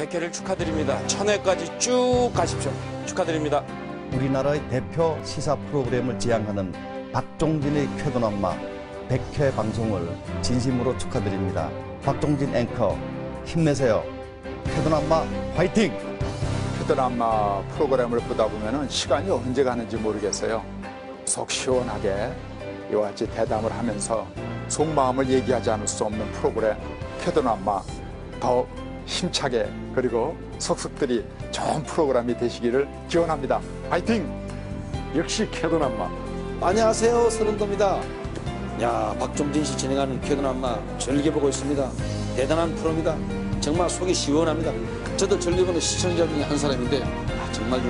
100회를 축하드립니다. 1000회까지 쭉 가십시오. 축하드립니다. 우리나라의 대표 시사 프로그램을 지향하는 박종진의 쾌도남마 100회 방송을 진심으로 축하드립니다. 박종진 앵커 힘내세요. 쾌도남마 화이팅! 쾌도남마 프로그램을 보다 보면 시간이 언제 가는지 모르겠어요. 속 시원하게 이와 같이 대담을 하면서 속마음을 얘기하지 않을 수 없는 프로그램 쾌도남마 더 힘차게 그리고 속속들이 좋은 프로그램이 되시기를 기원합니다. 파이팅! 역시 쾌도남마. 안녕하세요, 서른도입니다. 야, 박종진 씨 진행하는 쾌도남마 즐겨보고 있습니다. 대단한 프로입니다. 정말 속이 시원합니다. 저도 즐겨보는 시청자 중에 한 사람인데 정말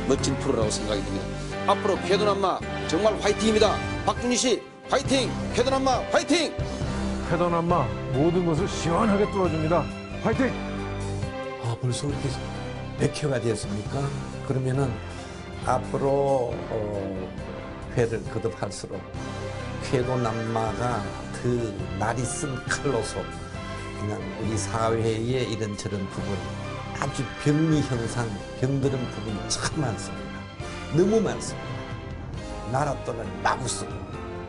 멋진 프로라고 생각이 듭니다. 앞으로 쾌도남마 정말 화이팅입니다. 박종진 씨 화이팅! 쾌도남마 화이팅! 쾌도남마 모든 것을 시원하게 뚫어줍니다. 화이팅! 벌써 그렇게 100회가 되었습니까? 그러면은 앞으로 회를 거듭할수록 쾌도남마가 그 날이 쓴 칼로서 그냥 우리 사회의 이런저런 부분 아주 병리 형상, 병드는 부분이 참 많습니다. 너무 많습니다. 나라 돈을 마구 쓰고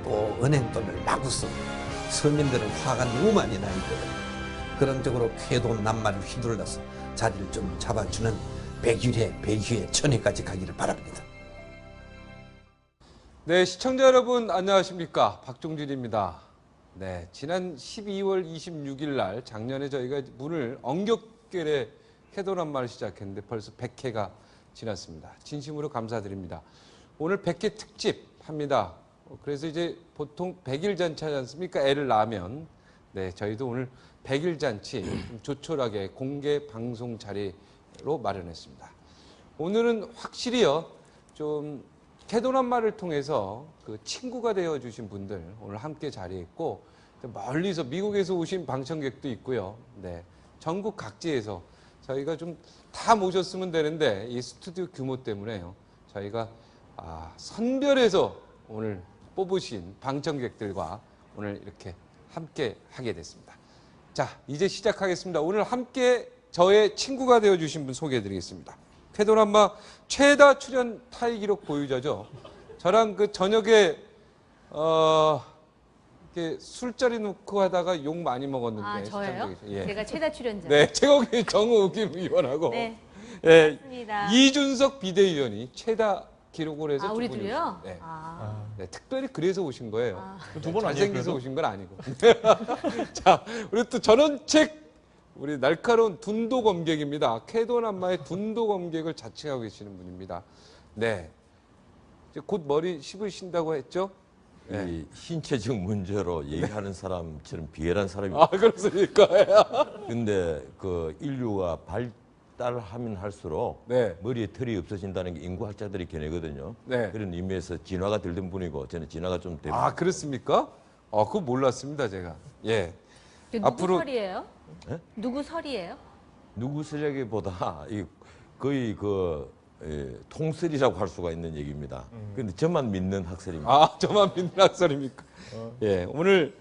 또 은행 돈을 마구 쓰고 서민들은 화가 너무 많이 나 있거든요. 그런 쪽으로 쾌도남마를 휘둘러서 자리를 좀 잡아주는 100회, 100회, 1000회까지 가기를 바랍니다. 네, 시청자 여러분 안녕하십니까? 박종진입니다. 네, 지난 12월 26일 날 작년에 저희가 문을 엉겹결에 쾌도남마를 시작했는데 벌써 100회가 지났습니다. 진심으로 감사드립니다. 오늘 100회 특집 합니다. 그래서 이제 보통 100일 잔치 하지 않습니까? 애를 낳으면. 네, 저희도 오늘 100일 잔치 좀 조촐하게 공개 방송 자리로 마련했습니다. 오늘은 확실히요, 좀 쾌도남마를 통해서 그 친구가 되어주신 분들 오늘 함께 자리했고, 멀리서 미국에서 오신 방청객도 있고요. 네, 전국 각지에서 저희가 좀 다 모셨으면 되는데 이 스튜디오 규모 때문에요. 저희가 선별해서 오늘 뽑으신 방청객들과 오늘 이렇게 함께 하게 됐습니다. 자, 이제 시작하겠습니다. 오늘 함께 저의 친구가 되어주신 분 소개해드리겠습니다. 쾌도남마 최다 출연 타이 기록 보유자죠. 저랑 그 저녁에 이렇게 술자리 놓고 하다가 욕 많이 먹었는데. 저예요? 예. 제가 최다 출연자. 네, 최고기 정우김 의원하고 네, 예, 맞습니다. 이준석 비대위원이 최다 기록을 해서 우리 두 분이 둘이요? 오신, 네. 네, 특별히 그래서 오신 거예요. 두 번 아니에요, 잘생겨서 그래도? 오신 건 아니고. 자, 우리 또 전원책 우리 날카로운 둔도 검객입니다. 쾌도남마의 둔도 검객을 자칭하고 계시는 분입니다. 네, 이제 곧 머리 씹으신다고 했죠? 네. 이 신체적 문제로 얘기하는 사람처럼 비열한 사람이. 그렇습니까? 근데 그 인류가 발달하면 할수록 네. 머리에 털이 없어진다는 게 인구학자들이 견해거든요. 네. 그런 의미에서 진화가 들던 분이고 저는 진화가 좀 되고. 그렇습니까? 그거 몰랐습니다, 제가. 예. 누구 앞으로- 설이에요? 예? 누구 설이에요? 누구 쓰레기보다 거의 통설이라고 할 수가 있는 얘기입니다. 근데 저만 믿는 학설입니다. 저만 믿는 학설입니까? 예, 오늘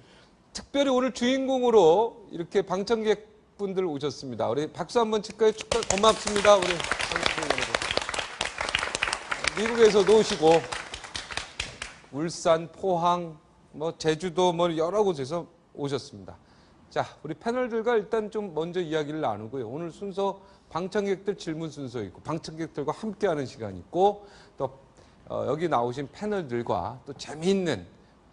특별히 오늘 주인공으로 이렇게 방청객분들 오셨습니다. 우리 박수 한번 칠까요? 고맙습니다, 우리 방청객 여러분. 미국에서도 오시고 울산, 포항, 제주도 여러 곳에서 오셨습니다. 자, 우리 패널들과 일단 좀 먼저 이야기를 나누고요. 오늘 순서 방청객들 질문 순서 있고 방청객들과 함께하는 시간이 있고 또 여기 나오신 패널들과 또 재미있는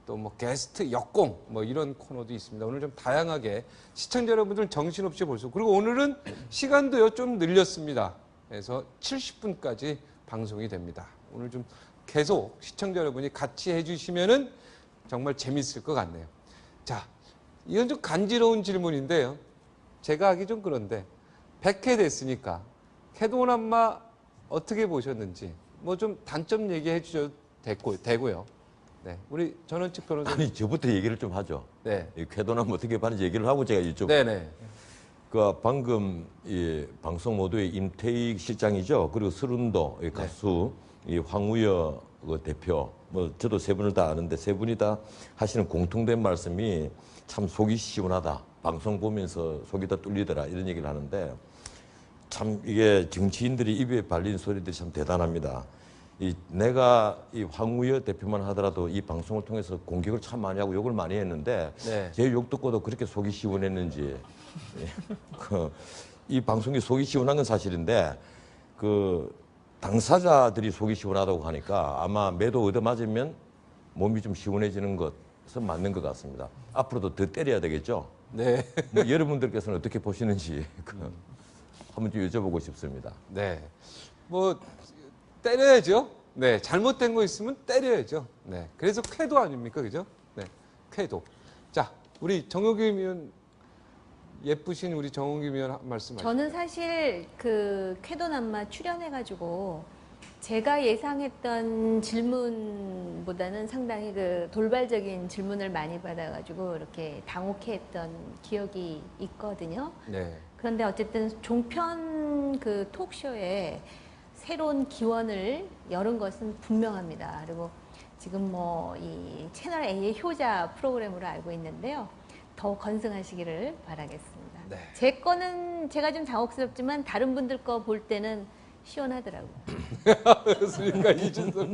또 게스트 역공 이런 코너도 있습니다. 오늘 좀 다양하게 시청자 여러분들 정신없이 볼 수. 그리고 오늘은 시간도요 좀 늘렸습니다. 그래서 70분까지 방송이 됩니다. 오늘 좀 계속 시청자 여러분이 같이 해주시면은 정말 재밌을 것 같네요. 자, 이건 좀 간지러운 질문인데요. 제가 하기 좀 그런데 100회 됐으니까 쾌도남마 어떻게 보셨는지 좀 단점 얘기해 주셔도 되고요. 네, 우리 전원칙 변호사님. 아니 저부터 얘기를 좀 하죠. 네. 이 쾌도남 어떻게 봤는지 얘기를 하고 제가 여쭤볼게요. 네네. 방금 이 방송 모두의 임태익 실장이죠. 그리고 서른도 이 가수 이 황우여 대표 저도 세 분을 다 아는데 세 분이 다 하시는 공통된 말씀이 참 속이 시원하다. 방송 보면서 속이 다 뚫리더라 이런 얘기를 하는데 참 이게 정치인들이 입에 발린 소리들이 참 대단합니다. 내가 이 황우여 대표만 하더라도 이 방송을 통해서 공격을 참 많이 하고 욕을 많이 했는데 네. 제 욕 듣고도 그렇게 속이 시원했는지 이 방송이 속이 시원한 건 사실인데 그 당사자들이 속이 시원하다고 하니까 아마 매도 얻어맞으면 몸이 좀 시원해지는 것은 맞는 것 같습니다. 앞으로도 더 때려야 되겠죠? 네. 뭐 여러분들께서는 어떻게 보시는지 한번 좀 여쭤보고 싶습니다. 네. 뭐 때려야죠. 네. 잘못된 거 있으면 때려야죠. 네. 그래서 쾌도 아닙니까? 그죠? 네. 쾌도. 자, 우리 정호김 의원 예쁘신 우리 정호김 의원 한 말씀 하시죠. 저는 사실 그 쾌도남마 출연해가지고 제가 예상했던 질문보다는 상당히 그 돌발적인 질문을 많이 받아가지고 이렇게 당혹해했던 기억이 있거든요. 네. 그런데 어쨌든 종편 그 톡쇼에 새로운 기원을 열은 것은 분명합니다. 그리고 지금 뭐 이 채널 A의 효자 프로그램으로 알고 있는데요. 더 건승하시기를 바라겠습니다. 네. 제 거는 제가 좀 당혹스럽지만 다른 분들 거 볼 때는 시원하더라고요. 그렇습니까? 이준섭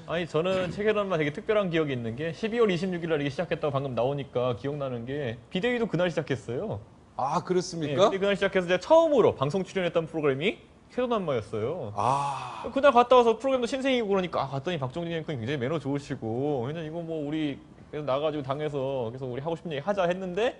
아니 저는 체계단만 되게 특별한 기억이 있는 게 12월 26일 날 이게 시작했다고 방금 나오니까 기억나는 게 비대위도 그날 시작했어요. 아, 네, 그렇습니까? 비대위 그날 시작해서 제가 처음으로 방송 출연했던 프로그램이 쾌도남마였어요. 아, 그날 갔다 와서 프로그램도 신생이고 그러니까 갔더니 박정진 앵커님 굉장히 매너 좋으시고 그냥 이거 뭐 우리 그래서 나가지고 당해서 그래서 우리 하고 싶은 얘기 하자 했는데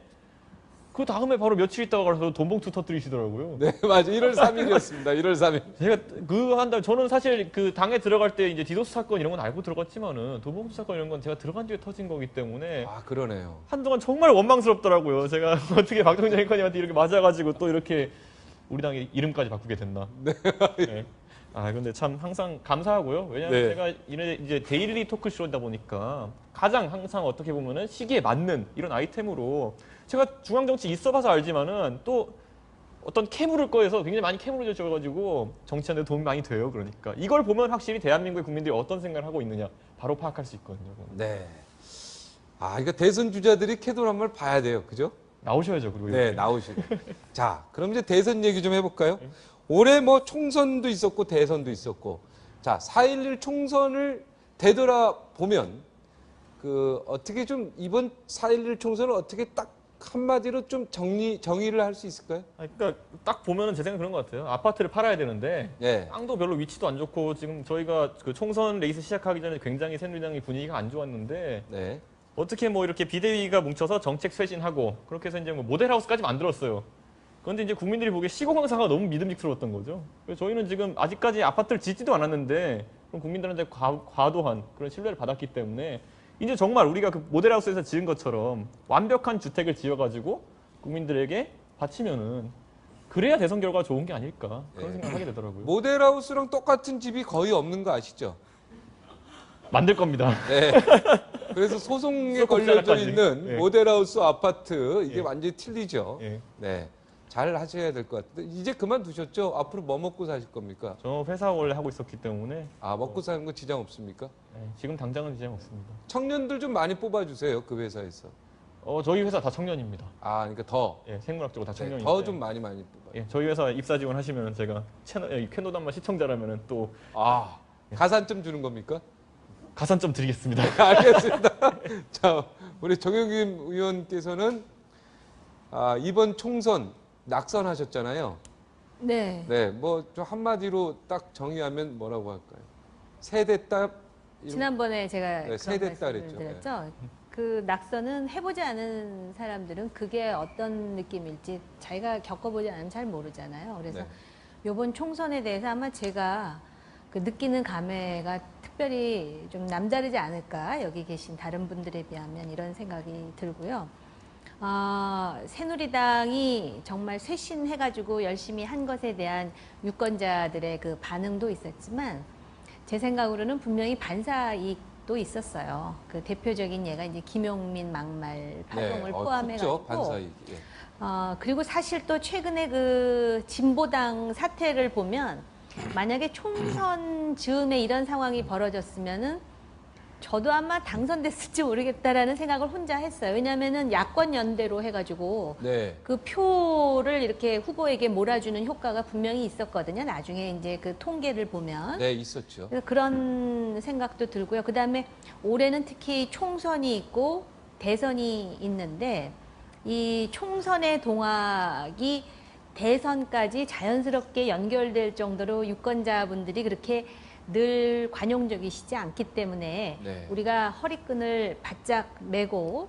그 다음에 바로 며칠 있다가 가서 돈봉투 터뜨리시더라고요. 네, 맞아. 1월 3일이었습니다. 1월 3일. 제가 그 한 달 저는 사실 그 당에 들어갈 때 이제 디도스 사건 이런 건 알고 들어갔지만은 돈봉투 사건 이런 건 제가 들어간 뒤에 터진 거기 때문에 아, 그러네요. 한동안 정말 원망스럽더라고요. 제가 어떻게 박정진 앵커님한테 이렇게 맞아가지고 또 이렇게 우리 당의 이름까지 바꾸게 됐나. 네. 아 근데 참 항상 감사하고요. 왜냐하면 네. 제가 이제 데일리 토크쇼다 보니까 가장 항상 어떻게 보면은 시기에 맞는 이런 아이템으로 제가 중앙정치 있어봐서 알지만은 또 어떤 캐물을 거에서 굉장히 많이 캐물을 줘가지고 정치하는데 도움이 많이 돼요. 그러니까 이걸 보면 확실히 대한민국의 국민들이 어떤 생각을 하고 있느냐 바로 파악할 수 있거든요. 네. 아, 그러니까 대선 주자들이 쾌도남마를 봐야 돼요. 그죠? 나오셔야죠. 그리고 네, 이렇게. 나오시고. 자, 그럼 이제 대선 얘기 좀 해볼까요? 올해 뭐 총선도 있었고 대선도 있었고. 자, 4.11 총선을 되돌아보면 그 어떻게 좀 이번 4.11 총선을 어떻게 딱 한마디로 좀 정의를 할 수 있을까요? 그러니까 딱 보면은 제 생각 그런 것 같아요. 아파트를 팔아야 되는데 네. 땅도 별로 위치도 안 좋고 지금 저희가 그 총선 레이스 시작하기 전에 굉장히 새누리당의 분위기가 안 좋았는데 네. 어떻게 뭐 이렇게 비대위가 뭉쳐서 정책 쇄신하고 그렇게 해서 이제 뭐 모델하우스까지 만들었어요. 그런데 이제 국민들이 보기에 시공항사가 너무 믿음직스러웠던 거죠. 그래서 저희는 지금 아직까지 아파트를 짓지도 않았는데 그럼 국민들한테 과도한 그런 신뢰를 받았기 때문에 이제 정말 우리가 그 모델하우스에서 지은 것처럼 완벽한 주택을 지어가지고 국민들에게 바치면은 그래야 대선 결과가 좋은 게 아닐까 그런 네. 생각을 하게 되더라고요. 모델하우스랑 똑같은 집이 거의 없는 거 아시죠? 만들 겁니다. 네. 그래서 소송에 수도권 걸려져 시작까지. 있는 네. 모델하우스 아파트 이게 예. 완전히 틀리죠. 예. 네. 잘 하셔야 될 것 같아요. 이제 그만두셨죠? 앞으로 뭐 먹고 사실 겁니까? 저 회사 원래 하고 있었기 때문에 아, 먹고 사는 거 지장 없습니까? 지금 당장은 지장 없습니다. 청년들 좀 많이 뽑아주세요. 그 회사에서. 저희 회사 다 청년입니다. 아, 그러니까 더. 예, 생물학적으로 다 청년인데. 더 좀 많이 뽑아요. 예, 저희 회사 입사 지원 하시면 제가 채널 쾌노담마 시청자라면은 또 아, 가산점 주는 겁니까? 가산점 드리겠습니다. 알겠습니다. 자, 우리 정영김 의원께서는 이번 총선 낙선하셨잖아요. 네. 네, 뭐 좀 한마디로 딱 정의하면 뭐라고 할까요? 세대딸 지난번에 제가 네, 그런 세대딸 말씀을 했죠. 드렸죠. 그 낙선은 해보지 않은 사람들은 그게 어떤 느낌일지 자기가 겪어보지 않으면 잘 모르잖아요. 그래서 네. 이번 총선에 대해서 아마 제가 그 느끼는 감회가 특별히 좀 남다르지 않을까, 여기 계신 다른 분들에 비하면, 이런 생각이 들고요. 새누리당이 정말 쇄신해가지고 열심히 한 것에 대한 유권자들의 그 반응도 있었지만, 제 생각으로는 분명히 반사 이익도 있었어요. 그 대표적인 예가 이제 김용민 막말 파동을 포함해가지고. 반사 이익. 예. 그리고 사실 또 최근에 그 진보당 사태를 보면, 만약에 총선 즈음에 이런 상황이 벌어졌으면은 저도 아마 당선됐을지 모르겠다라는 생각을 혼자 했어요. 왜냐하면은 야권 연대로 해가지고 네. 그 표를 이렇게 후보에게 몰아주는 효과가 분명히 있었거든요. 나중에 이제 그 통계를 보면. 네, 있었죠. 그래서 그런 생각도 들고요. 그다음에 올해는 특히 총선이 있고 대선이 있는데 이 총선의 동학이 대선까지 자연스럽게 연결될 정도로 유권자분들이 그렇게 늘 관용적이시지 않기 때문에 네. 우리가 허리끈을 바짝 메고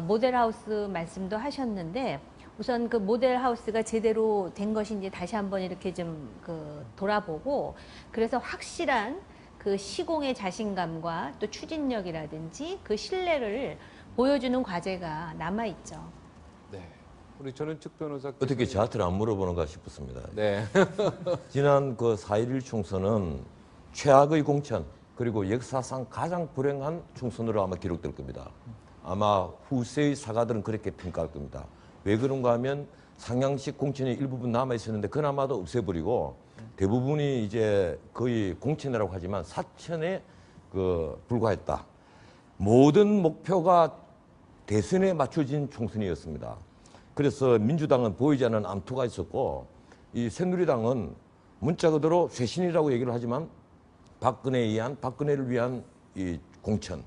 모델하우스 말씀도 하셨는데 우선 그 모델하우스가 제대로 된 것인지 다시 한번 이렇게 좀 돌아보고 그래서 확실한 그 시공의 자신감과 또 추진력이라든지 그 신뢰를 보여주는 과제가 남아있죠. 네. 우리 전원측 변호사께서 어떻게 저한테는 안 물어보는가 싶었습니다. 네. 지난 그 4.11 총선은 최악의 공천 그리고 역사상 가장 불행한 총선으로 아마 기록될 겁니다. 아마 후세의 사가들은 그렇게 평가할 겁니다. 왜 그런가 하면 상향식 공천이 일부분 남아 있었는데 그나마도 없애버리고 대부분이 이제 거의 공천이라고 하지만 사천에 불과했다. 모든 목표가 대선에 맞춰진 총선이었습니다. 그래서 민주당은 보이지 않는 암투가 있었고 이 새누리당은 문자 그대로 쇄신이라고 얘기를 하지만 박근혜를 위한 이 공천,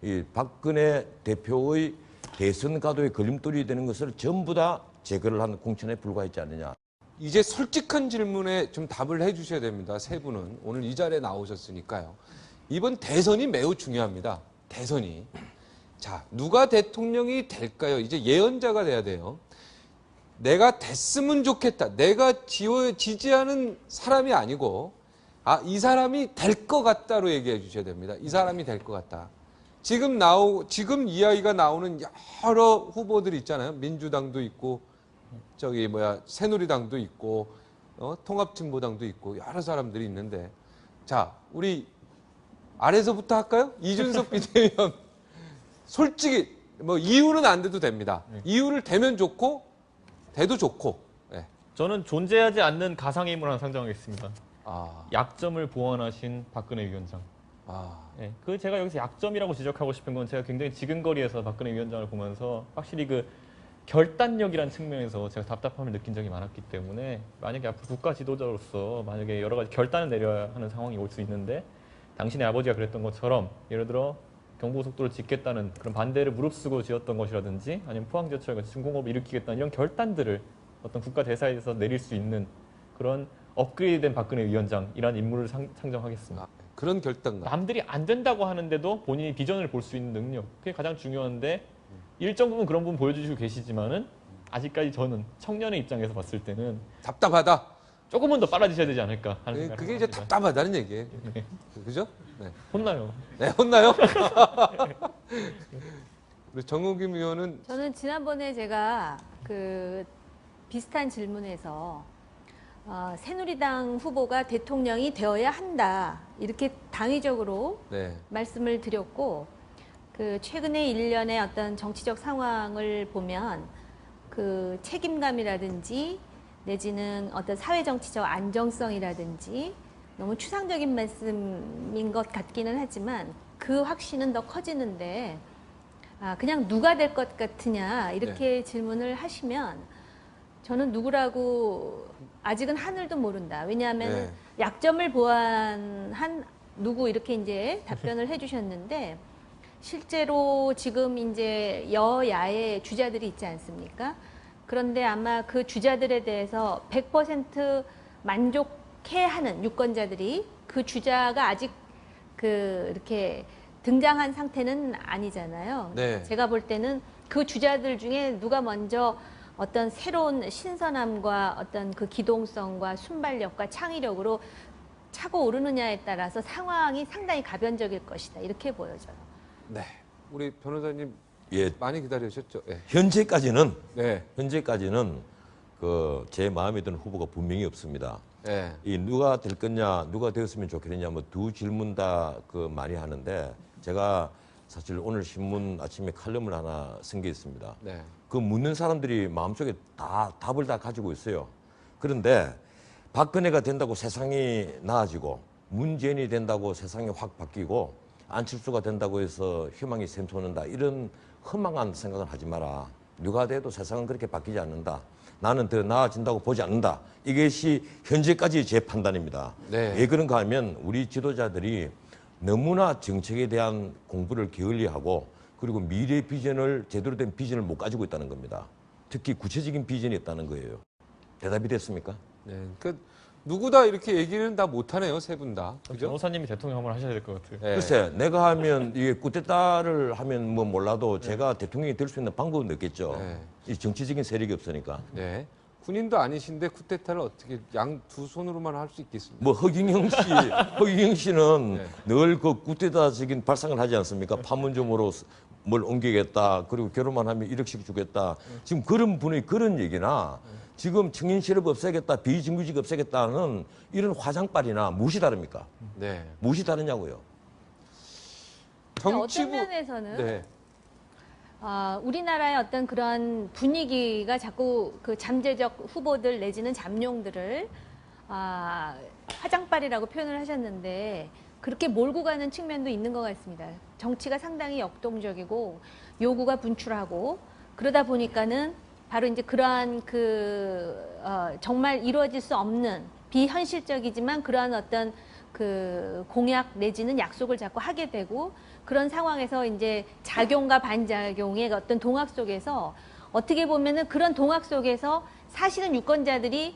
이 박근혜 대표의 대선 가도의 걸림돌이 되는 것을 전부 다 제거를 한 공천에 불과했지 않느냐. 이제 솔직한 질문에 좀 답을 해 주셔야 됩니다. 세 분은 오늘 이 자리에 나오셨으니까요. 이번 대선이 매우 중요합니다. 대선이. 자, 누가 대통령이 될까요? 이제 예언자가 돼야 돼요. 내가 됐으면 좋겠다. 내가 지지하는 사람이 아니고 이 사람이 될 것 같다로 얘기해 주셔야 됩니다. 이 사람이 될 것 같다. 지금 이야기가 나오는 여러 후보들이 있잖아요. 민주당도 있고 새누리당도 있고 통합진보당도 있고 여러 사람들이 있는데 자, 우리 아래서부터 할까요? 이준석 비대위원 솔직히 이유는 안 돼도 됩니다. 이유를 대면 좋고 돼도 좋고. 네. 저는 존재하지 않는 가상의 인물 하나 상정하겠습니다. 약점을 보완하신 박근혜 위원장. 네, 제가 여기서 약점이라고 지적하고 싶은 건 제가 굉장히 지근거리에서 박근혜 위원장을 보면서 확실히 그 결단력이라는 측면에서 제가 답답함을 느낀 적이 많았기 때문에 만약에 앞으로 국가 지도자로서 만약에 여러 가지 결단을 내려야 하는 상황이 올 수 있는데 당신의 아버지가 그랬던 것처럼 예를 들어 경부고속도로를 짓겠다는 그런 반대를 무릅쓰고 지었던 것이라든지 아니면 포항제철 같이 중공업을 일으키겠다는 이런 결단들을 어떤 국가 대사에서 내릴 수 있는 그런 업그레이드된 박근혜 위원장이라는 인물을 상정하겠습니다. 그런 결단감. 남들이 안 된다고 하는데도 본인이 비전을 볼 수 있는 능력, 그게 가장 중요한데 일정 부분 그런 부분 보여주시고 계시지만은 아직까지 저는 청년의 입장에서 봤을 때는 답답하다. 조금은 더 빨라지셔야 되지 않을까 하는 생각을 그게 이제 합니다. 답답하다는 얘기예요. 네. 그죠? 네. 혼나요. 네, 혼나요? 우리 정우김 의원은 저는 지난번에 제가 그 비슷한 질문에서 새누리당 후보가 대통령이 되어야 한다 이렇게 당위적으로 네. 말씀을 드렸고 그 최근에 일련의 어떤 정치적 상황을 보면 그 책임감이라든지 내지는 어떤 사회정치적 안정성이라든지 너무 추상적인 말씀인 것 같기는 하지만 그 확신은 더 커지는데 그냥 누가 될 것 같으냐 이렇게 질문을 하시면 저는 누구라고 아직은 하늘도 모른다. 왜냐하면 약점을 보완한 누구 이렇게 이제 답변을 해주셨는데 실제로 지금 이제 여야의 주자들이 있지 않습니까? 그런데 아마 그 주자들에 대해서 100% 만족해하는 유권자들이 그 주자가 아직 이렇게 등장한 상태는 아니잖아요. 네. 제가 볼 때는 그 주자들 중에 누가 먼저 어떤 새로운 신선함과 어떤 그 기동성과 순발력과 창의력으로 차고 오르느냐에 따라서 상황이 상당히 가변적일 것이다. 이렇게 보여져요. 네. 우리 변호사님 예, 많이 기다리셨죠? 네. 현재까지는 네. 제 마음에 드는 후보가 분명히 없습니다. 네. 이 누가 될 거냐, 누가 되었으면 좋겠느냐, 두 질문 다 많이 하는데 제가 사실 오늘 신문 아침에 칼럼을 하나 쓴 게 있습니다. 네. 그 묻는 사람들이 마음속에 다 답을 다 가지고 있어요. 그런데 박근혜가 된다고 세상이 나아지고 문재인이 된다고 세상이 확 바뀌고 안철수가 된다고 해서 희망이 샘솟는다. 이런 허망한 생각을 하지 마라. 누가 돼도 세상은 그렇게 바뀌지 않는다. 나는 더 나아진다고 보지 않는다. 이것이 현재까지의 제 판단입니다. 네. 왜 그런가 하면 우리 지도자들이 너무나 정책에 대한 공부를 게을리하고 그리고 미래 비전을 제대로 된 비전을 못 가지고 있다는 겁니다. 특히 구체적인 비전이 있다는 거예요. 대답이 됐습니까? 네. 그 누구 다 이렇게 얘기는 다 못하네요, 세 분 다. 그죠? 변호사님이 대통령 한번 하셔야 될 것 같아요. 네. 글쎄, 내가 하면 이게 꾸데타를 하면 뭐 몰라도 제가 대통령이 될 수 있는 방법은 없겠죠. 네. 이 정치적인 세력이 없으니까. 네. 군인도 아니신데 쿠데타를 어떻게 양 두 손으로만 할 수 있겠습니까? 뭐 허경영 씨는 네. 늘 그 꾸데타적인 발상을 하지 않습니까? 판문점으로 뭘 옮기겠다. 그리고 결혼만 하면 1억씩 주겠다. 지금 그런 분의 그런 얘기나 지금 청년 실업 없애겠다, 비정규직 없애겠다는 이런 화장빨이나 무엇이 다릅니까? 네. 무엇이 다르냐고요? 정치부. 어떤 면에서는 네. 우리나라의 어떤 그런 분위기가 자꾸 그 잠재적 후보들 내지는 잠룡들을 화장빨이라고 표현을 하셨는데 그렇게 몰고 가는 측면도 있는 것 같습니다. 정치가 상당히 역동적이고 요구가 분출하고 그러다 보니까는 바로 이제 그러한 정말 이루어질 수 없는 비현실적이지만 그러한 어떤 그 공약 내지는 약속을 자꾸 하게 되고 그런 상황에서 이제 작용과 반작용의 어떤 동학 속에서 어떻게 보면은 그런 동학 속에서 사실은 유권자들이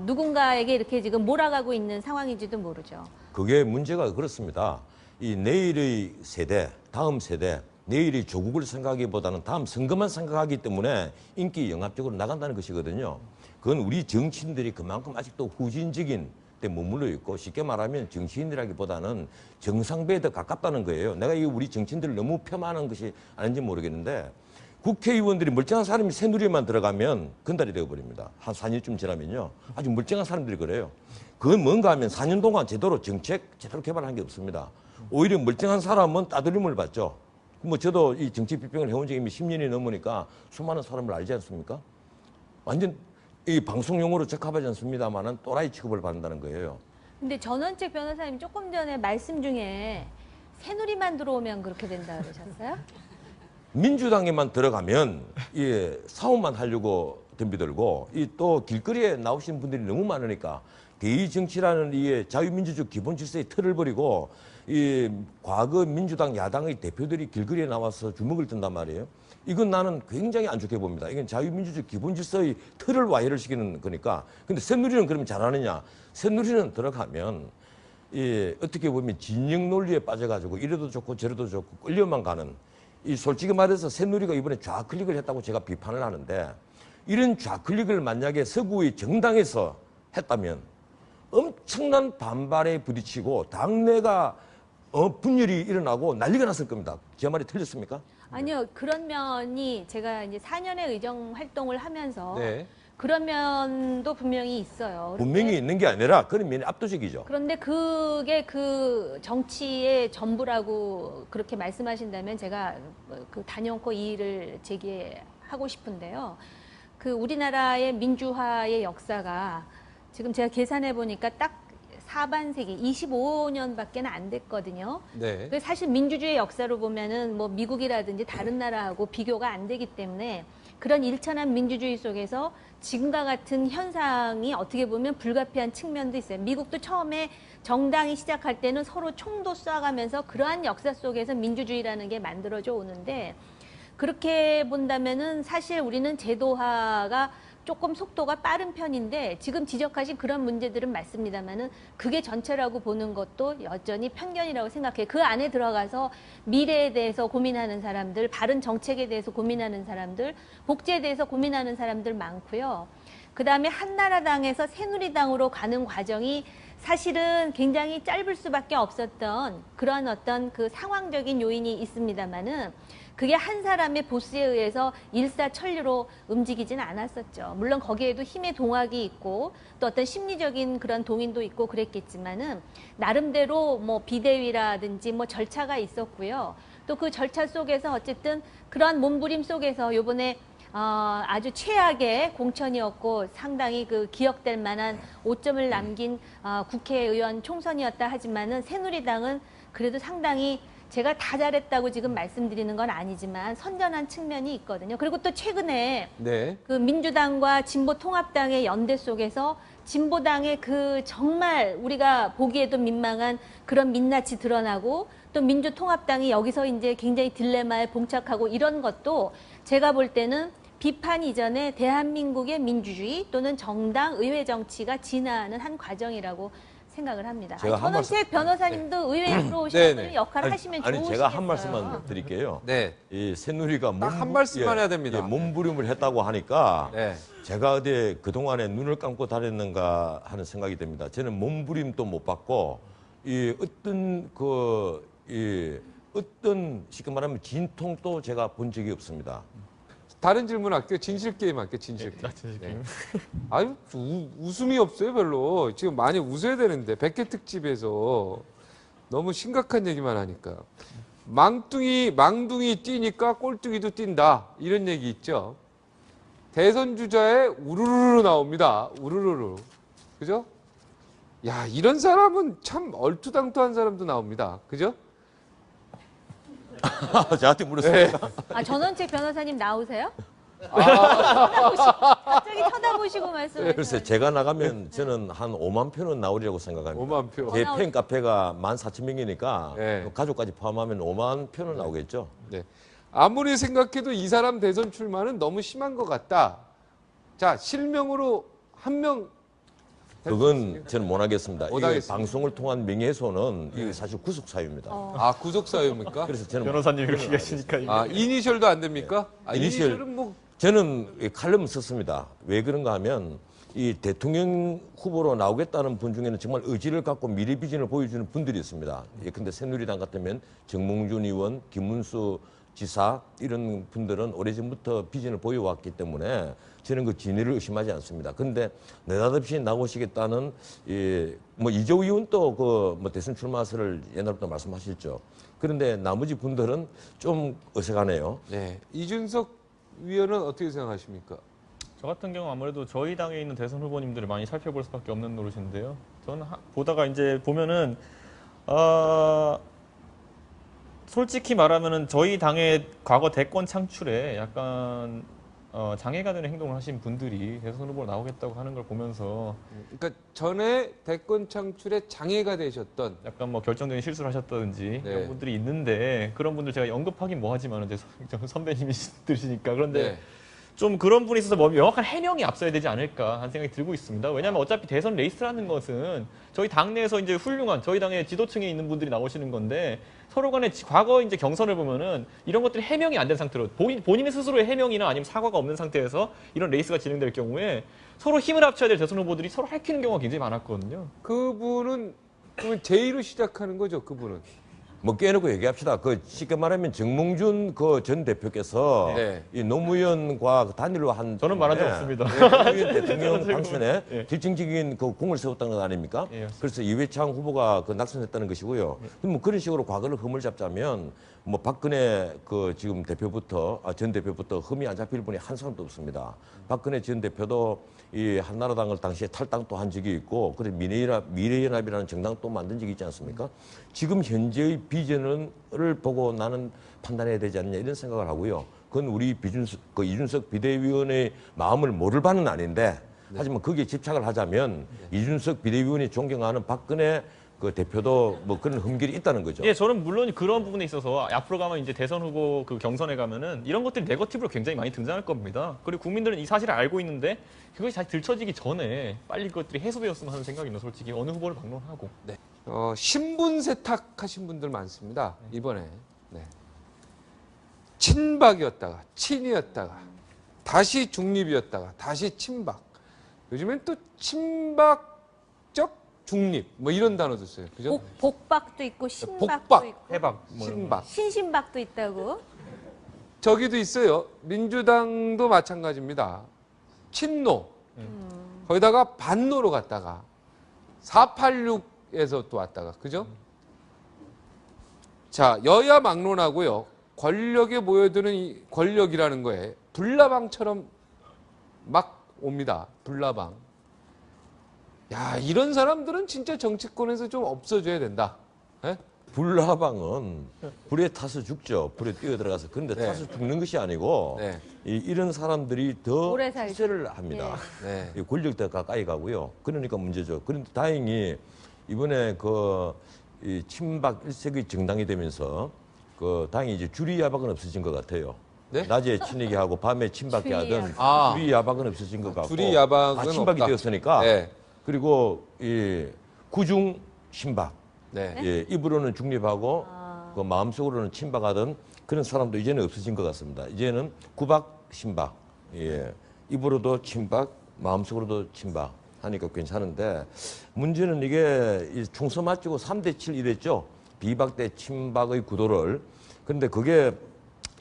누군가에게 이렇게 지금 몰아가고 있는 상황인지도 모르죠. 그게 문제가 그렇습니다. 이 내일의 세대, 다음 세대, 내일의 조국을 생각하기보다는 다음 선거만 생각하기 때문에 인기 영합적으로 나간다는 것이거든요. 그건 우리 정치인들이 그만큼 아직도 후진적인 데 머물러 있고 쉽게 말하면 정치인이라기보다는 정상배에 더 가깝다는 거예요. 내가 이 우리 정치인들을 너무 폄하하는 것이 아닌지 모르겠는데 국회의원들이 멀쩡한 사람이 새누리만 들어가면 건달이 되어버립니다. 한 4년쯤 지나면요. 아주 멀쩡한 사람들이 그래요. 그건 뭔가 하면 4년 동안 제대로 개발한 게 없습니다. 오히려 멀쩡한 사람은 따돌림을 받죠. 뭐 저도 이 정치 비평을 해온 적이 10년이 넘으니까 수많은 사람을 알지 않습니까? 완전 이 방송 용어로 적합하지 않습니다만은 또라이 취급을 받는다는 거예요. 근데 전원책 변호사님 조금 전에 말씀 중에 새누리만 들어오면 그렇게 된다 그러셨어요? 민주당에만 들어가면 사업만 하려고 덤비들고 또 길거리에 나오신 분들이 너무 많으니까 대의 정치라는 이 자유민주주의 기본 질서의 틀을 버리고 이 과거 민주당 야당의 대표들이 길거리에 나와서 주먹을 든단 말이에요. 이건 나는 굉장히 안 좋게 봅니다. 이건 자유민주주의 기본 질서의 틀을 와해를 시키는 거니까. 근데 새누리는 그러면 잘하느냐? 새누리는 들어가면 어떻게 보면 진영 논리에 빠져가지고 이래도 좋고 저래도 좋고 끌려만 가는 솔직히 말해서 새누리가 이번에 좌클릭을 했다고 제가 비판을 하는데 이런 좌클릭을 만약에 서구의 정당에서 했다면 엄청난 반발에 부딪히고 당내가 분열이 일어나고 난리가 났을 겁니다. 제 말이 틀렸습니까? 아니요. 그런 면이 제가 이제 4년의 의정 활동을 하면서 네. 그런 면도 분명히 있어요. 분명히 있는 게 아니라 그런 면이 압도적이죠. 그런데 그게 그 정치의 전부라고 그렇게 말씀하신다면 제가 그 단연코 이의를 제기하고 싶은데요. 그 우리나라의 민주화의 역사가 지금 제가 계산해 보니까 딱 하반세기 25년밖에 안 됐거든요. 네. 그래서 사실 민주주의 역사로 보면은 뭐 미국이라든지 다른 나라하고 비교가 안 되기 때문에 그런 일천한 민주주의 속에서 지금과 같은 현상이 어떻게 보면 불가피한 측면도 있어요. 미국도 처음에 정당이 시작할 때는 서로 총도 쏴가면서 그러한 역사 속에서 민주주의라는 게 만들어져 오는데 그렇게 본다면은 사실 우리는 제도화가 조금 속도가 빠른 편인데 지금 지적하신 그런 문제들은 맞습니다만은 그게 전체라고 보는 것도 여전히 편견이라고 생각해요. 그 안에 들어가서 미래에 대해서 고민하는 사람들, 바른 정책에 대해서 고민하는 사람들, 복지에 대해서 고민하는 사람들 많고요. 그다음에 한나라당에서 새누리당으로 가는 과정이 사실은 굉장히 짧을 수밖에 없었던 그런 어떤 그 상황적인 요인이 있습니다만은 그게 한 사람의 보스에 의해서 일사천리로 움직이지는 않았었죠. 물론 거기에도 힘의 동학이 있고 또 어떤 심리적인 그런 동인도 있고 그랬겠지만은 나름대로 뭐 비대위라든지 뭐 절차가 있었고요. 또 그 절차 속에서 어쨌든 그러한 몸부림 속에서 요번에 아주 최악의 공천이었고 상당히 그 기억될 만한 오점을 남긴 국회의원 총선이었다 하지만은 새누리당은 그래도 상당히 제가 다 잘했다고 지금 말씀드리는 건 아니지만 선전한 측면이 있거든요. 그리고 또 최근에 네. 그 민주당과 진보통합당의 연대 속에서 진보당의 그 정말 우리가 보기에도 민망한 그런 민낯이 드러나고 또 민주통합당이 여기서 이제 굉장히 딜레마에 봉착하고 이런 것도 제가 볼 때는 비판 이전에 대한민국의 민주주의 또는 정당 의회 정치가 진화하는 한 과정이라고 생각을 합니다. 제가 한 말씀- 전원책 변호사님도 의회에 네, 들어오셔서 네. 역할을 하시면 좋으시겠어요. 제가 한 말씀만 드릴게요. 네. 이 새누리가 딱 한 말씀만 해야 됩니다. 몸부림을 했다고 하니까 네. 제가 어디 그동안에 눈을 감고 다녔는가 하는 생각이 듭니다. 저는 몸부림도 못 받고 이 어떤 쉽게 말하면 진통도 제가 본 적이 없습니다. 다른 질문 할게요. 진실 게임 할게요. 진실 게임. 네. 아유 웃음이 없어요 별로. 지금 많이 웃어야 되는데 100회 특집에서 너무 심각한 얘기만 하니까 망둥이 뛰니까 꼴뚜기도 뛴다 이런 얘기 있죠. 대선 주자에 우르르르 나옵니다. 우르르르. 그죠? 야 이런 사람은 참 얼토당토한 사람도 나옵니다. 그죠? 저한테 물었습니까? 전원책 변호사님 나오세요? 갑자기 쳐다보시고 말씀하시는 글쎄 제가 나가면 저는 한 5만 표는 나오리라고 생각합니다. 5만 표. 제 팬 카페가 14,000명이니까 네. 가족까지 포함하면 5만 표는 나오겠죠. 네. 아무리 생각해도 이 사람 대선 출마는 너무 심한 것 같다. 자 실명으로 한 명. 그건 저는 못 하겠습니다. 못 이게 하겠습니다. 방송을 통한 명예훼손은 이게 사실 구속 사유입니다. 아 구속 사유입니까? 그래서 저는 변호사님 이렇게 계시니까 이게. 아 이니셜도 안 됩니까? 아, 이니셜. 이니셜은 뭐 저는 이 칼럼 썼습니다. 왜 그런가 하면 이 대통령 후보로 나오겠다는 분 중에는 정말 의지를 갖고 미래 비전을 보여주는 분들이 있습니다. 근데 새누리당 같으면 정몽준 의원, 김문수 지사 이런 분들은 오래전부터 비전을 보여왔기 때문에 저는 그 진위를 의심하지 않습니다. 그런데 느닷없이 나오시겠다는 뭐 이재호 의원도 그 뭐 대선 출마설을 옛날부터 말씀하셨죠. 그런데 나머지 분들은 좀 어색하네요. 네. 이준석 위원은 어떻게 생각하십니까? 저 같은 경우 아무래도 저희 당에 있는 대선 후보님들을 많이 살펴볼 수밖에 없는 노릇인데요. 저는 보다가 이제 보면은 솔직히 말하면은 저희 당의 과거 대권 창출에 약간 장애가 되는 행동을 하신 분들이 대선 후보로 나오겠다고 하는 걸 보면서 그러니까 전에 대권 창출에 장애가 되셨던 약간 뭐 결정적인 실수를 하셨다든지 네. 이런 분들이 있는데 그런 분들 제가 언급하긴 뭐하지만은 이제 선배님이시니까 그런데 네. 좀 그런 분이 있어서 뭐 명확한 해명이 앞서야 되지 않을까 하는 생각이 들고 있습니다. 왜냐하면 어차피 대선 레이스라는 것은 저희 당내에서 이제 훌륭한 저희 당의 지도층에 있는 분들이 나오시는 건데 서로 간에 과거 이제 경선을 보면은 이런 것들이 해명이 안 된 상태로 본인의 스스로의 해명이나 아니면 사과가 없는 상태에서 이런 레이스가 진행될 경우에 서로 힘을 합쳐야 될 대선 후보들이 서로 핥히는 경우가 굉장히 많았거든요. 그분은 그러면 J로 시작하는 거죠, 그분은. 뭐 깨놓고 얘기합시다. 그 쉽게 말하면 정몽준 그 전 대표께서 네. 이 노무현과 단일로 한 저는 말한 적 없습니다. 노무현 대통령 당선에 예. 결정적인 그 공을 세웠다는 것 아닙니까? 예, 그래서 이회창 후보가 그 낙선했다는 것이고요. 뭐 그런 식으로 과거를 흠을 잡자면 뭐 박근혜 그 지금 대표부터 전 대표부터 흠이 안 잡힐 분이 한 사람도 없습니다. 박근혜 전 대표도 이 한나라당을 당시에 탈당도 한 적이 있고, 그래 미래연합이라는 정당도 만든 적이 있지 않습니까? 지금 현재의 비전을 보고 나는 판단해야 되지 않느냐 이런 생각을 하고요. 그건 우리 이준석 비대위원의 마음을 모를 바는 아닌데, 하지만 거기에 집착을 하자면 이준석 비대위원이 존경하는 박근혜 그 대표도 뭐 그런 흠결이 있다는 거죠. 예, 저는 물론 그런 부분에 있어서 앞으로 가면 이제 대선 후보 그 경선에 가면은 이런 것들이 네거티브로 굉장히 많이 등장할 겁니다. 그리고 국민들은 이 사실을 알고 있는데 그것이 다시 들춰지기 전에 빨리 그것들이 해소되었으면 하는 생각이 솔직히 어느 후보를 막론하고. 네. 신분 세탁하신 분들 많습니다. 이번에. 네. 친박이었다가 친이었다가 다시 중립이었다가 다시 친박. 요즘엔 또 친박적 중립 뭐 이런 단어도 써요. 그죠? 복박도 있고 신박도 복박, 있고 해박, 뭐 신박. 신신박도 있다고. 저기도 있어요. 민주당도 마찬가지입니다. 친노. 거기다가 반노로 갔다가 486에서 또 왔다가 그죠? 자, 여야 막론하고요. 권력에 모여드는 이 권력이라는 거에 불나방처럼 막 옵니다. 불나방. 야, 이런 사람들은 진짜 정치권에서 좀 없어져야 된다. 예? 불나방은 불에 타서 죽죠. 불에 뛰어 들어가서. 그런데 네. 타서 죽는 것이 아니고 네. 이런 사람들이 더 오래 살죠. 투세를 합니다. 네. 이 권력도 가까이 가고요. 그러니까 문제죠. 그런데 다행히 이번에 이 친박 일색의 정당이 되면서 다행히 이제 주리 야박은 없어진 것 같아요. 네? 낮에 친이게 하고 밤에 친박게 주리 하던 야박. 아. 주리 야박은 없어진 것 같고 주리 야박은 다 친박이 없다. 되었으니까 네. 그리고 이 구중 신박 네. 예, 입으로는 중립하고 그 마음속으로는 친박하던 그런 사람도 이제는 없어진 것 같습니다. 이제는 구박 신박, 예, 입으로도 친박, 마음속으로도 친박 하니까 괜찮은데 문제는 이게 이 총선 맞추고 3대7 이랬죠. 비박 대 친박의 구도를. 그런데 그게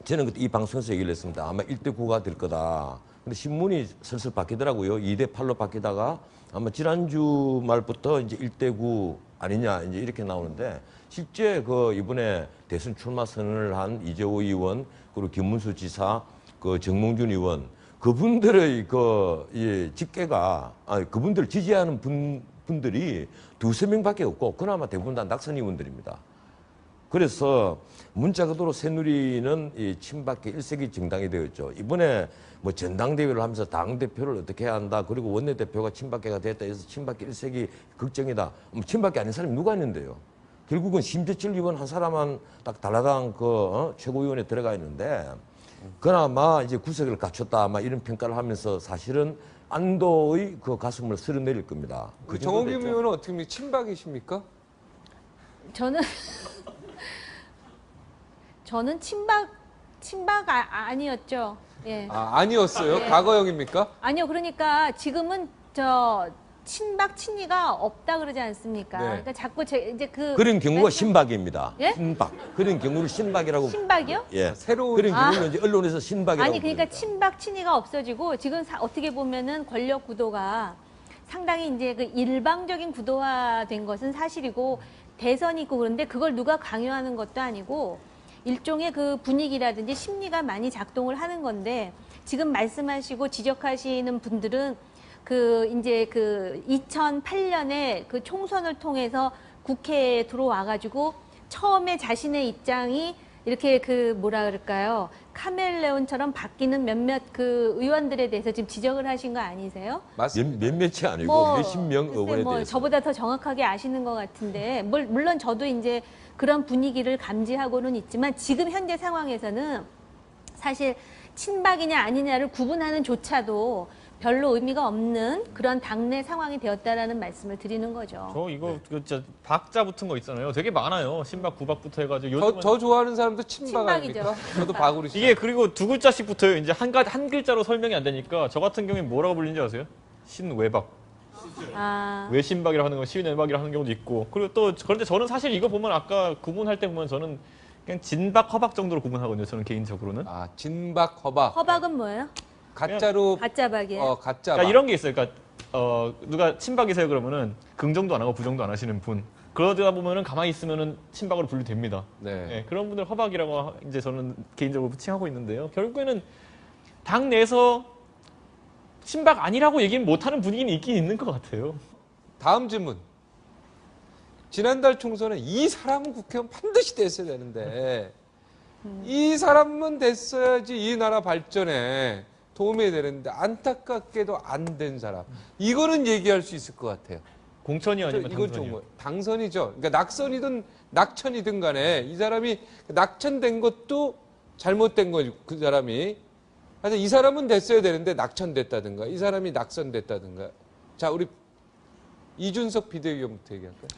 저는 그때 이 방송에서 얘기를 했습니다. 아마 1대9가 될 거다. 근데 신문이 슬슬 바뀌더라고요. 2대8로 바뀌다가 아마 지난주 말부터 이제 1대9 아니냐 이제 이렇게 나오는데 실제 이번에 대선 출마 선언을 한 이재호 의원 그리고 김문수 지사 정몽준 의원 그분들의 이 집계가 그분들 지지하는 분들이 두세 명밖에 없고 그나마 대부분 다 낙선 의원들입니다. 그래서 문자 그대로 새누리는 이 친박계 일색이 정당이 되었죠. 이번에 뭐 전당대회를 하면서 당대표를 어떻게 해야 한다. 그리고 원내대표가 친박계가 됐다 해서 친박계 일색이 걱정이다. 친박계 아닌 사람이 누가 있는데요. 결국은 심재철 의원 한 사람만 딱 달라당 최고위원회 들어가 있는데 그나마 이제 구색을 갖췄다. 아마 이런 평가를 하면서 사실은 안도의 가슴을 쓸어내릴 겁니다. 그 정도 정홍균 됐죠. 의원은 어떻게 합니까? 친박이십니까? 저는 친박 아니었죠. 예. 아니었어요? 네. 과거형입니까? 아니요. 그러니까 지금은 친박 친이가 없다 그러지 않습니까? 네. 그러니까 자꾸 이제 그런 경우가 신박입니다. 예? 신박. 그런 경우를 신박이라고. 신박이요? 예. 새로운 그런 경우는 이제 언론에서 신박이라고. 아니 그러니까 부릅니다. 친박 친이가 없어지고 지금 어떻게 보면은 권력 구도가 상당히 이제 일방적인 구도화된 것은 사실이고 대선이 있고 그런데 그걸 누가 강요하는 것도 아니고 일종의 분위기라든지 심리가 많이 작동을 하는 건데 지금 말씀하시고 지적하시는 분들은 이제 2008년에 총선을 통해서 국회에 들어와가지고 처음에 자신의 입장이 이렇게 뭐라 그럴까요? 카멜레온처럼 바뀌는 몇몇 의원들에 대해서 지금 지적을 하신 거 아니세요? 맞습니다. 몇몇이 아니고 몇십 명 글쎄 의원에 대해서. 저보다 더 정확하게 아시는 것 같은데 물론 저도 이제 그런 분위기를 감지하고는 있지만 지금 현재 상황에서는 사실 친박이냐 아니냐를 구분하는 조차도 별로 의미가 없는 그런 당내 상황이 되었다라는 말씀을 드리는 거죠. 저 이거 진짜 박자 붙은 거 있잖아요. 되게 많아요. 신박 구박부터 해가지고 요즘은 저 좋아하는 사람도 친박 친박이죠. 아닙니까? 저도 박으로 시작. 이게 그리고 두 글자씩 붙어요. 이제 한 글자로 설명이 안 되니까 저 같은 경우에 뭐라고 불리는지 아세요? 신외박. 외신박이라고 하는 거 시외박이라고 하는 경우도 있고 그리고 또 그런데 저는 사실 이거 보면 아까 구분할 때 보면 저는 그냥 진박 허박 정도로 구분하거든요. 저는 개인적으로는. 진박 허박. 허박은 뭐예요? 가짜로 가짜박이에요. 가짜박. 그러니까 이런 게 있어요. 그러니까 누가 친박이세요 그러면은 긍정도 안 하고 부정도 안 하시는 분. 그러다 보면은 가만히 있으면은 친박으로 분류됩니다. 네. 네, 그런 분들 허박이라고 이제 저는 개인적으로 칭하고 있는데요. 결국에는 당 내에서 친박 아니라고 얘기는 못하는 분위기는 있긴 있는 것 같아요. 다음 질문. 지난달 총선에 이 사람은 국회의원 반드시 됐어야 되는데 이 사람은 됐어야지 이 나라 발전에 도움이 되는데 안타깝게도 안 된 사람. 이거는 얘기할 수 있을 것 같아요. 공천이 아니면 이건 당선이요. 좀 당선이죠. 그러니까 낙선이든 낙천이든 간에 이 사람이 낙천된 것도 잘못된 거죠. 그 사람이. 하여튼 이 사람은 됐어야 되는데 낙천됐다든가 이 사람이 낙선됐다든가. 자, 우리 이준석 비대위원부터 얘기할까요?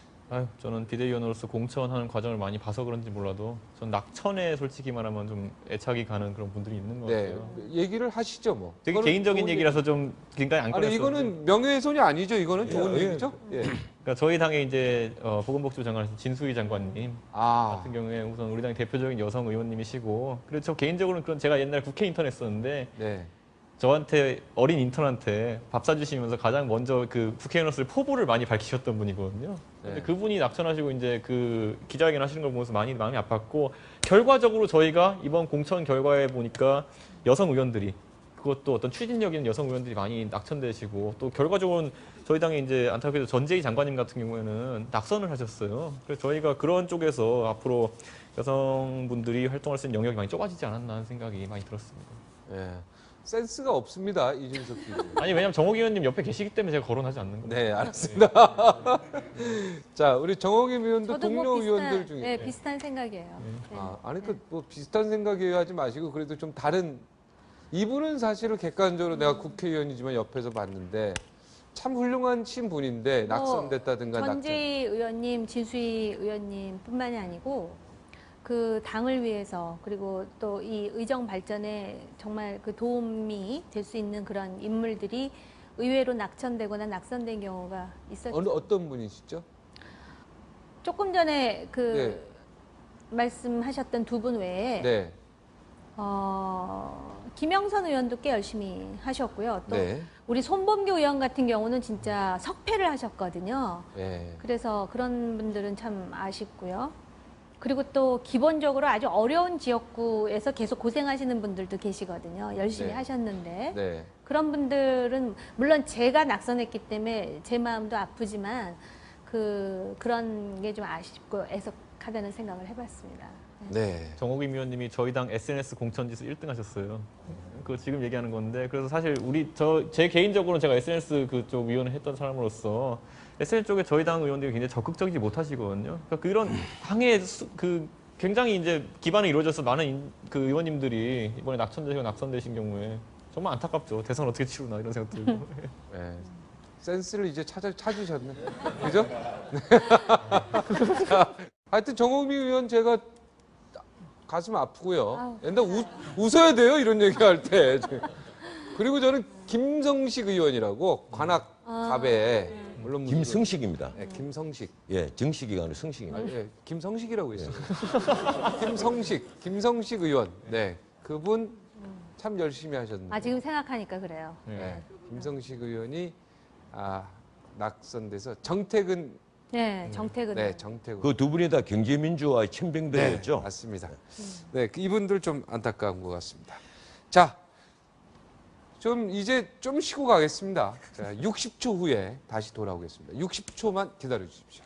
저는 비대위원으로서 공천하는 과정을 많이 봐서 그런지 몰라도 전 낙천에 솔직히 말하면 좀 애착이 가는 그런 분들이 있는 것 네, 같아요. 얘기를 하시죠 뭐. 되게 그거는 개인적인 좋은 얘기라서 좀 굉장히 안 꺼냈어요. 아니 이거는 명예훼손이 아니죠. 이거는 좋은 얘기죠. 예. 그러니까 저희 당의 이제 보건복지부 장관이신 진수희 장관님 같은 경우에 우선 우리 당 대표적인 여성 의원님이시고 그리고 저 개인적으로는 그런 제가 옛날 국회 인턴 했었는데 네. 저한테 어린 인턴한테 밥 사주시면서 가장 먼저 그 국회의원으로서의 포부를 많이 밝히셨던 분이거든요. 근데 네. 그분이 낙천하시고 이제 그 기자회견 하시는 걸 보면서 많이 마음이 아팠고 결과적으로 저희가 이번 공천 결과에 보니까 여성 의원들이 그것도 어떤 추진력 있는 여성 의원들이 많이 낙천되시고 또 결과적으로는 저희 당의 이제 안타깝게도 전재희 장관님 같은 경우에는 낙선을 하셨어요. 그래서 저희가 그런 쪽에서 앞으로 여성분들이 활동할 수 있는 영역이 많이 좁아지지 않았나 하는 생각이 많이 들었습니다. 예. 센스가 없습니다, 이준석 기자. 아니 왜냐면 정옥 의원님 옆에 계시기 때문에 제가 거론하지 않는 겁니다. 네, 알았습니다. 자, 우리 정옥임 의원도 저도 동료 뭐 의원들 중에. 네, 비슷한 생각이에요. 네. 아, 아니 뭐 비슷한 생각이에요 하지 마시고 그래도 좀 다른 이분은 사실은 객관적으로 내가 국회의원이지만 옆에서 봤는데 참 훌륭한 신분인데 뭐 낙선됐다든가 전재희 의원님, 진수희 의원님뿐만이 아니고 그 당을 위해서 그리고 또 이 의정 발전에 정말 그 도움이 될 수 있는 그런 인물들이 의외로 낙천되거나 낙선된 경우가 있었죠. 어떤 분이시죠? 조금 전에 그 네. 말씀하셨던 두 분 외에 네. 김영선 의원도 꽤 열심히 하셨고요. 또 네. 우리 손범규 의원 같은 경우는 진짜 석패를 하셨거든요. 네. 그래서 그런 분들은 참 아쉽고요. 그리고 또 기본적으로 아주 어려운 지역구에서 계속 고생하시는 분들도 계시거든요. 열심히 네. 하셨는데 네. 그런 분들은 물론 제가 낙선했기 때문에 제 마음도 아프지만 그런 게 좀 아쉽고 애석하다는 생각을 해봤습니다. 네. 정옥임 의원님이 저희 당 SNS 공천지수 1등 하셨어요. 그거 지금 얘기하는 건데 그래서 사실 제 개인적으로는 제가 SNS 그쪽 위원을 했던 사람으로서 SNS 쪽에 저희 당 의원들이 굉장히 적극적이지 못하시거든요. 그러니까 그런 당의 굉장히 이제 기반이 이루어져서 많은 그 의원님들이 이번에 낙선되신 경우에 정말 안타깝죠. 대선 어떻게 치르나 이런 생각 들고. 네. 센스를 이제 찾으셨네. 그죠? 하여튼 정호미 의원 제가 가슴 아프고요. 근데 웃어야 돼요, 이런 얘기할 때. 그리고 저는 김성식 의원이라고 관악 갑에 물론 김성식입니다. 네, 김성식. 예, 정식이가 아니라 성식입니다. 아, 예, 김성식이라고 했어요. 김성식 의원. 네, 그분 참 열심히 하셨는데. 지금 생각하니까 그래요. 네, 김성식 의원이 낙선돼서 정택은. 네, 정택은. 네, 정택은. 그 두 분이 다 경제민주화의 친병들이었죠. 네, 맞습니다. 네, 이분들 좀 안타까운 것 같습니다. 자, 이제 좀 쉬고 가겠습니다. 자, 60초 후에 다시 돌아오겠습니다. 60초만 기다려 주십시오.